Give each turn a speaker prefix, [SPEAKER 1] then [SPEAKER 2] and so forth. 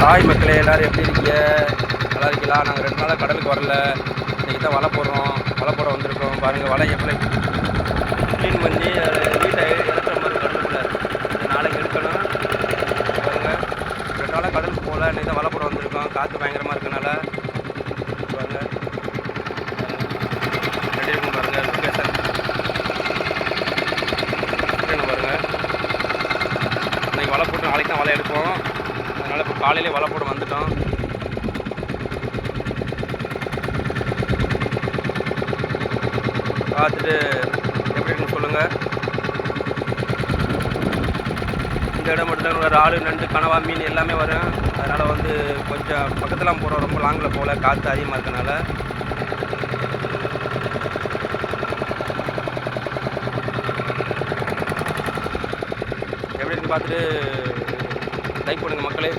[SPEAKER 1] Hi மக்களே, எல்லோரும் எப்படி இருக்கீங்க? நல்லா இருக்கீங்களா? நாங்கள் 2 நாளாக கடலுக்கு வரல. இன்றைக்கி தான் வலை போடுறோம். வலை போட வந்திருக்கோம். பாருங்கள், வலை எப்படி க்ளீன் பண்ணி வீட்டை இறக்குற மாதிரி கடலுக்குள்ள நாளைக்கு எடுக்கணும். பாருங்கள், 2 நாளாக கடலுக்கு போகல. இன்றைக்கி தான் வலை போட வந்திருக்கோம். காற்று பயங்கரமாக இருக்கனால பாருங்கள், ரெடி இருக்கும் பாருங்கள். லொக்கேஷன் பாருங்கள். இன்றைக்கி வலை போட்டு நாளைக்கு தான் வலை எடுப்போம். அதனால் இப்போ காலையிலே வலை போட வந்துட்டோம். பார்த்துட்டு எப்படி இருக்குன்னு சொல்லுங்கள். இந்த இடம் மட்டும்தான் இறால், நண்டு, கனவா, மீன் எல்லாமே வரும். அதனால் வந்து கொஞ்சம் பக்கத்துலாம் போகிறோம். ரொம்ப லாங்கில் போகல, காற்று அதிகமாக இருக்கனால. எப்படி இருக்குன்னு பார்த்துட்டு லைக் பண்ணுங்கள் மக்களே.